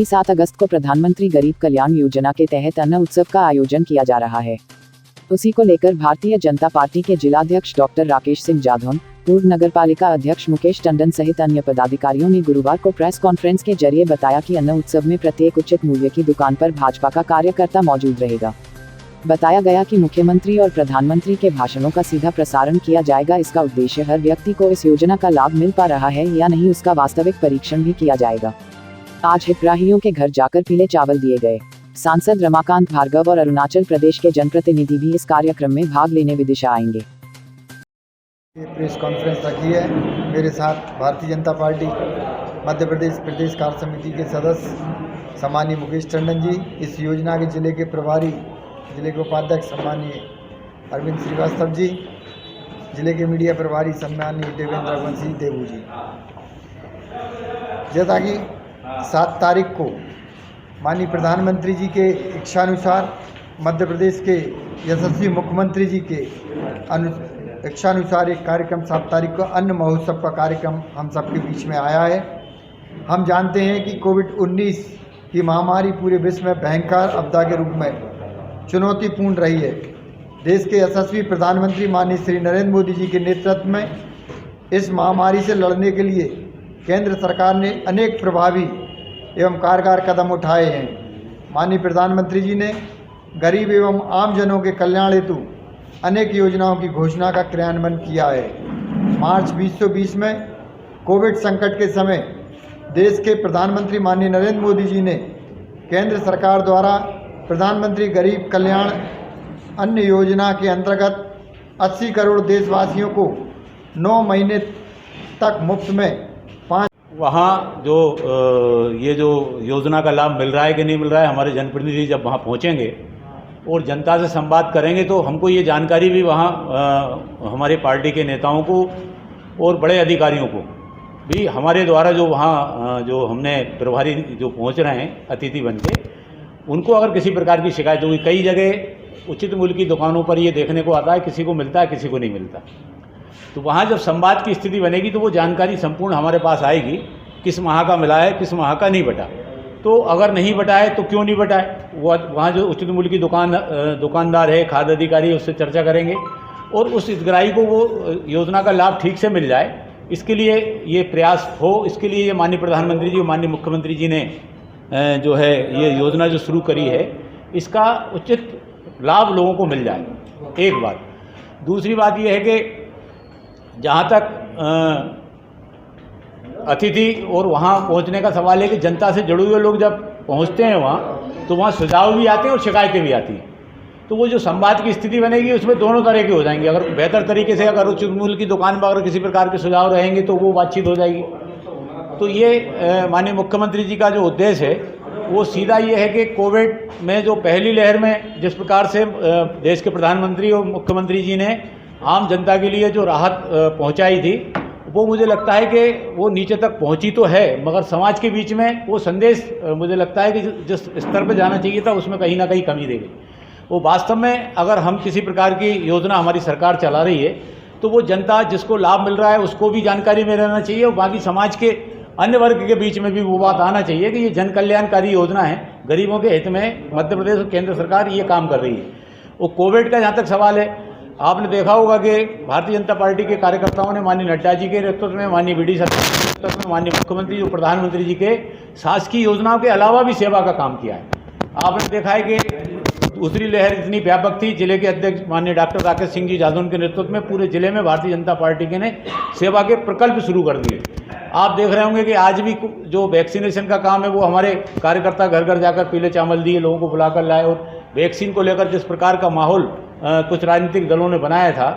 7 अगस्त को प्रधानमंत्री गरीब कल्याण योजना के तहत अन्न उत्सव का आयोजन किया जा रहा है। उसी को लेकर भारतीय जनता पार्टी के जिलाध्यक्ष डॉक्टर राकेश सिंह जाधव, पूर्व नगरपालिका अध्यक्ष मुकेश टंडन सहित अन्य पदाधिकारियों ने गुरुवार को प्रेस कॉन्फ्रेंस के जरिए बताया कि अन्न उत्सव में प्रत्येक उचित मूल्य की दुकान पर भाजपा का कार्यकर्ता मौजूद रहेगा। बताया गया कि मुख्यमंत्री और प्रधानमंत्री के भाषणों का सीधा प्रसारण किया जाएगा। इसका उद्देश्य हर व्यक्ति को इस योजना का लाभ मिल पा रहा है या नहीं उसका वास्तविक परीक्षण भी किया जाएगा। आज हितग्राहियों के घर जाकर पीले चावल दिए गए। सांसद रमाकांत भार्गव और अरुणाचल प्रदेश के जनप्रतिनिधि भी इस कार्यक्रम में भाग लेने विदिशा आएंगे। प्रेस कॉन्फ्रेंस रखी है। मेरे साथ भारतीय जनता पार्टी मध्य प्रदेश प्रदेश कार्य समिति के सदस्य सम्मानीय मुकेश टंडन जी, इस योजना के जिले के प्रभारी, जिले के उपाध्यक्ष सम्मानीय अरविंद श्रीवास्तव जी, जिले के मीडिया प्रभारी सम्मानीय देवेंद्र वंशी देवू जी। जैसा कि 7 तारीख को माननीय प्रधानमंत्री जी के इच्छानुसार, मध्य प्रदेश के यशस्वी मुख्यमंत्री जी के इच्छानुसार एक कार्यक्रम 7 तारीख को अन्न महोत्सव का कार्यक्रम हम सबके बीच में आया है। हम जानते हैं कि कोविड-19 की महामारी पूरे विश्व में भयंकर आपदा के रूप में चुनौतीपूर्ण रही है। देश के यशस्वी प्रधानमंत्री माननीय श्री नरेंद्र मोदी जी के नेतृत्व में इस महामारी से लड़ने के लिए केंद्र सरकार ने अनेक प्रभावी एवं कारगर कदम उठाए हैं। माननीय प्रधानमंत्री जी ने गरीब एवं आमजनों के कल्याण हेतु अनेक योजनाओं की घोषणा का क्रियान्वयन किया है। मार्च 2020 में कोविड संकट के समय देश के प्रधानमंत्री माननीय नरेंद्र मोदी जी ने केंद्र सरकार द्वारा प्रधानमंत्री गरीब कल्याण अन्न योजना के अंतर्गत 80 करोड़ देशवासियों को 9 महीने तक मुफ्त में वहाँ जो ये जो योजना का लाभ मिल रहा है कि नहीं मिल रहा है, हमारे जनप्रतिनिधि जब वहाँ पहुँचेंगे और जनता से संवाद करेंगे तो हमको ये जानकारी भी वहाँ हमारे पार्टी के नेताओं को और बड़े अधिकारियों को भी हमारे द्वारा जो वहाँ जो हमने प्रभारी जो पहुँच रहे हैं अतिथि बन के, उनको अगर किसी प्रकार की शिकायत होगी, कई जगह उचित मूल्य की दुकानों पर ये देखने को आता है किसी को मिलता है किसी को नहीं मिलता। तो वहाँ जब संवाद की स्थिति बनेगी तो वो जानकारी संपूर्ण हमारे पास आएगी, किस माह का मिला है किस माह का नहीं बटा। तो अगर नहीं बटा है तो क्यों नहीं बटा है, वो वहाँ जो उचित मूल्य की दुकानदार है, खाद्य अधिकारी है, उससे चर्चा करेंगे और उस हितग्राही को वो योजना का लाभ ठीक से मिल जाए, इसके लिए ये प्रयास हो। इसके लिए ये माननीय प्रधानमंत्री जी और माननीय मुख्यमंत्री जी ने जो है ये योजना जो शुरू करी है, इसका उचित लाभ लोगों को मिल जाए, एक बात। दूसरी बात ये है कि जहाँ तक अतिथि और वहाँ पहुँचने का सवाल है कि जनता से जुड़े हुए लोग जब पहुँचते हैं वहाँ तो वहाँ सुझाव भी आते हैं और शिकायतें भी आती हैं। तो वो जो संवाद की स्थिति बनेगी उसमें दोनों तरह के हो जाएंगे। अगर बेहतर तरीके से अगर उचित मूल्य की दुकान पर अगर किसी प्रकार के सुझाव रहेंगे तो वो बातचीत हो जाएगी। तो ये माननीय मुख्यमंत्री जी का जो उद्देश्य है वो सीधा ये है कि कोविड में जो पहली लहर में जिस प्रकार से देश के प्रधानमंत्री और मुख्यमंत्री जी ने आम जनता के लिए जो राहत पहुंचाई थी, वो मुझे लगता है कि वो नीचे तक पहुंची तो है, मगर समाज के बीच में वो संदेश मुझे लगता है कि जिस स्तर पर जाना चाहिए था उसमें कहीं ना कहीं कमी रह गई। वो वास्तव में अगर हम किसी प्रकार की योजना हमारी सरकार चला रही है तो वो जनता जिसको लाभ मिल रहा है उसको भी जानकारी में रहना चाहिए और बाकी समाज के अन्य वर्ग के बीच में भी वो बात आना चाहिए कि ये जन कल्याणकारी योजना है, गरीबों के हित में मध्य प्रदेश और केंद्र सरकार ये काम कर रही है। वो कोविड का जहाँ तक सवाल है, आपने देखा होगा कि भारतीय जनता पार्टी के कार्यकर्ताओं ने माननीय नड्डा जी के नेतृत्व में, माननीय वीडी सरकार के नेतृत्व में, माननीय मुख्यमंत्री और प्रधानमंत्री जी के शासकीय योजनाओं के अलावा भी सेवा का काम किया है। आपने देखा है कि दूसरी लहर इतनी व्यापक थी, जिले के अध्यक्ष माननीय डॉक्टर राकेश सिंह जी जाधव के नेतृत्व में पूरे जिले में भारतीय जनता पार्टी के ने सेवा के प्रकल्प शुरू कर दिए। आप देख रहे होंगे कि आज भी जो वैक्सीनेशन का काम है वो हमारे कार्यकर्ता घर घर जाकर पीले चावल दिए, लोगों को बुलाकर लाए और वैक्सीन को लेकर जिस प्रकार का माहौल कुछ राजनीतिक दलों ने बनाया था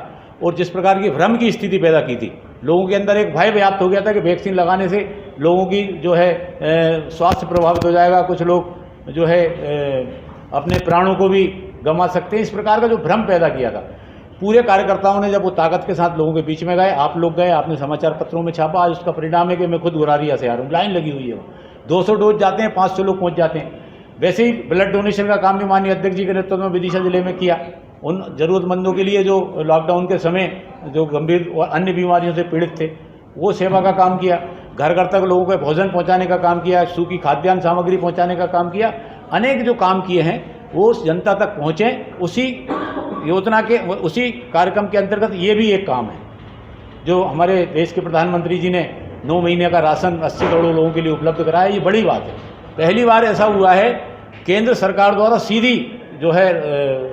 और जिस प्रकार की भ्रम की स्थिति पैदा की थी, लोगों के अंदर एक भय व्याप्त हो गया था कि वैक्सीन लगाने से लोगों की जो है स्वास्थ्य प्रभावित हो जाएगा, कुछ लोग जो है अपने प्राणों को भी गंवा सकते हैं, इस प्रकार का जो भ्रम पैदा किया था। पूरे कार्यकर्ताओं ने जब वो ताकत के साथ लोगों के बीच में गए, आप लोग गए, आपने समाचार पत्रों में छापा, आज उसका परिणाम है कि मैं खुद गुरारिया से आ रहा हूँ, लाइन लगी हुई है। 200 डोज जाते हैं, 500 लोग पहुँच जाते हैं। वैसे ही ब्लड डोनेशन का काम भी माननीय अध्यक्ष जी के नेतृत्व में विदिशा जिले में किया। उन ज़रूरतमंदों के लिए जो लॉकडाउन के समय जो गंभीर और अन्य बीमारियों से पीड़ित थे, वो सेवा का काम किया। घर घर तक लोगों को भोजन पहुंचाने का काम किया, सूखी खाद्यान्न सामग्री पहुंचाने का काम किया। अनेक जो काम किए हैं वो जनता तक पहुँचें, उसी योजना के उसी कार्यक्रम के अंतर्गत ये भी एक काम है। जो हमारे देश के प्रधानमंत्री जी ने 9 महीने का राशन 80 करोड़ लोगों के लिए उपलब्ध कराया, ये बड़ी बात है। पहली बार ऐसा हुआ है केंद्र सरकार द्वारा सीधी जो है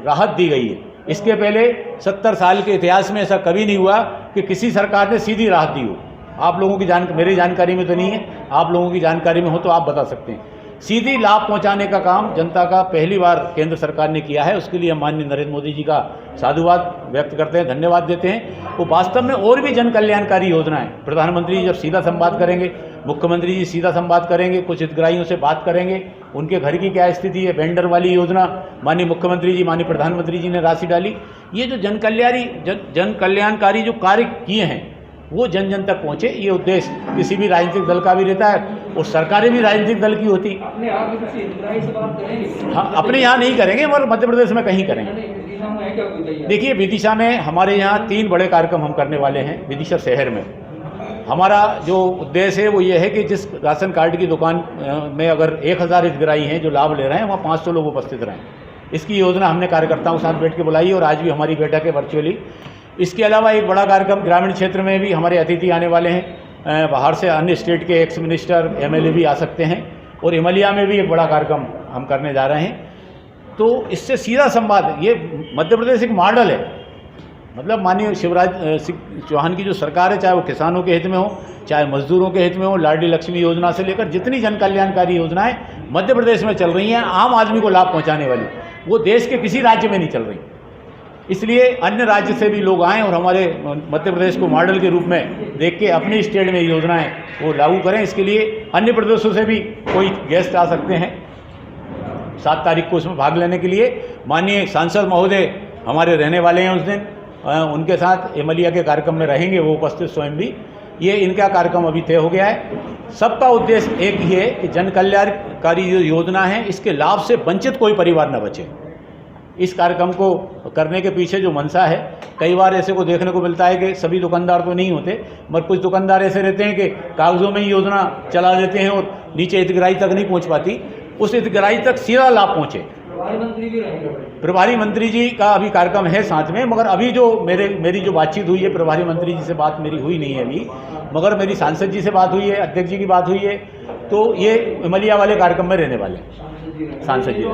राहत दी गई है। इसके पहले 70 साल के इतिहास में ऐसा कभी नहीं हुआ कि किसी सरकार ने सीधी राहत दी हो। आप लोगों की मेरी जानकारी में तो नहीं है, आप लोगों की जानकारी में हो तो आप बता सकते हैं। सीधी लाभ पहुंचाने का काम जनता का पहली बार केंद्र सरकार ने किया है, उसके लिए हम माननीय नरेंद्र मोदी जी का साधुवाद व्यक्त करते हैं, धन्यवाद देते हैं। वो वास्तव में और भी जन कल्याणकारी योजनाएं प्रधानमंत्री जी जब सीधा संवाद करेंगे, मुख्यमंत्री जी सीधा संवाद करेंगे, कुछ हितग्राहियों से बात करेंगे, उनके घर की क्या स्थिति है, वेंडर वाली योजना माननीय मुख्यमंत्री जी माननीय प्रधानमंत्री जी ने राशि डाली। ये जो जन कल्याणकारी जो कार्य किए हैं वो जन जन तक पहुँचे, ये उद्देश्य किसी भी राजनीतिक दल का भी रहता है और सरकारें भी राजनीतिक दल की होती। हाँ, अपने यहाँ नहीं करेंगे मगर मध्य प्रदेश में कहीं करेंगे। देखिए विदिशा में हमारे यहाँ 3 बड़े कार्यक्रम हम करने वाले हैं। विदिशा शहर में हमारा जो उद्देश्य है वो ये है कि जिस राशन कार्ड की दुकान में अगर 1000 हितग्राही हैं जो लाभ ले रहे हैं, वहाँ 500 लोग उपस्थित रहें। इसकी योजना हमने कार्यकर्ताओं के साथ बैठ के बुलाई और आज भी हमारी बैठक है वर्चुअली। इसके अलावा एक बड़ा कार्यक्रम ग्रामीण क्षेत्र में भी हमारे अतिथि आने वाले हैं, बाहर से अन्य स्टेट के एक्स मिनिस्टर MLA भी आ सकते हैं और इमलिया में भी एक बड़ा कार्यक्रम हम करने जा रहे हैं। तो इससे सीधा संवाद, ये मध्य प्रदेश एक मॉडल है। मतलब माननीय शिवराज सिंह चौहान की जो सरकार है, चाहे वो किसानों के हित में हो, चाहे मजदूरों के हित में हो, लाडली लक्ष्मी योजना से लेकर जितनी जन कल्याणकारी योजनाएं मध्य प्रदेश में चल रही हैं आम आदमी को लाभ पहुंचाने वाली, वो देश के किसी राज्य में नहीं चल रही। इसलिए अन्य राज्य से भी लोग आएँ और हमारे मध्य प्रदेश को मॉडल के रूप में देख के अपने स्टेट में योजनाएं वो लागू करें। इसके लिए अन्य प्रदेशों से भी कोई गेस्ट आ सकते हैं 7 तारीख को उसमें भाग लेने के लिए। माननीय सांसद महोदय हमारे रहने वाले हैं उस दिन, उनके साथ इमलिया के कार्यक्रम में रहेंगे, वो उपस्थित स्वयं भी। ये इनका कार्यक्रम अभी तय हो गया है। सबका उद्देश्य एक ही है कि जन कल्याणकारी जो योजना है इसके लाभ से वंचित कोई परिवार न बचे। इस कार्यक्रम को करने के पीछे जो मंशा है, कई बार ऐसे को देखने को मिलता है कि सभी दुकानदार तो नहीं होते मगर कुछ दुकानदार ऐसे रहते हैं कि कागज़ों में ही योजना चला देते हैं और नीचे हितग्राही तक नहीं पहुंच पाती। उस हितग्राही तक सीधा लाभ पहुंचे। प्रभारी मंत्री जी का अभी कार्यक्रम है साथ में, मगर अभी जो मेरी जो बातचीत हुई है, प्रभारी मंत्री जी से बात मेरी हुई नहीं है अभी, मगर मेरी सांसद जी से बात हुई है, अध्यक्ष जी की बात हुई है। तो ये इमलिया वाले कार्यक्रम में रहने वाले हैं सांसद जी।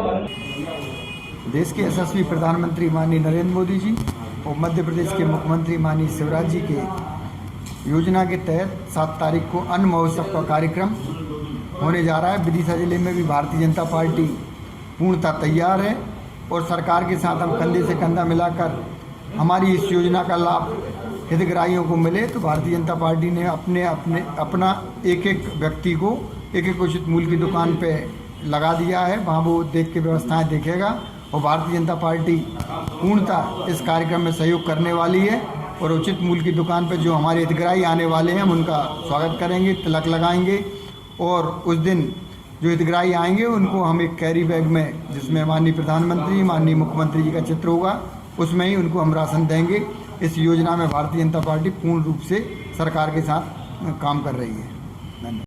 देश के यशस्वी प्रधानमंत्री माननीय नरेंद्र मोदी जी और मध्य प्रदेश के मुख्यमंत्री माननीय शिवराज जी के योजना के तहत 7 तारीख को अन्न महोत्सव का कार्यक्रम होने जा रहा है। विदिशा जिले में भी भारतीय जनता पार्टी पूर्णतः तैयार है और सरकार के साथ हम कंधे से कंधा मिलाकर हमारी इस योजना का लाभ हितग्राहियों को मिले। तो भारतीय जनता पार्टी ने अपना एक व्यक्ति को एक उचित मूल्य की दुकान पे लगा दिया है, वहाँ वो देख के व्यवस्थाएं देखेगा और भारतीय जनता पार्टी पूर्णतः इस कार्यक्रम में सहयोग करने वाली है। और उचित मूल्य की दुकान पर जो हमारे हितग्राही आने वाले हैं हम उनका स्वागत करेंगे, तिलक लगाएंगे और उस दिन जो हितग्राही आएंगे उनको हम एक कैरी बैग में, जिसमें माननीय प्रधानमंत्री माननीय मुख्यमंत्री जी का चित्र होगा, उसमें ही उनको हम राशन देंगे। इस योजना में भारतीय जनता पार्टी पूर्ण रूप से सरकार के साथ काम कर रही है। धन्यवाद।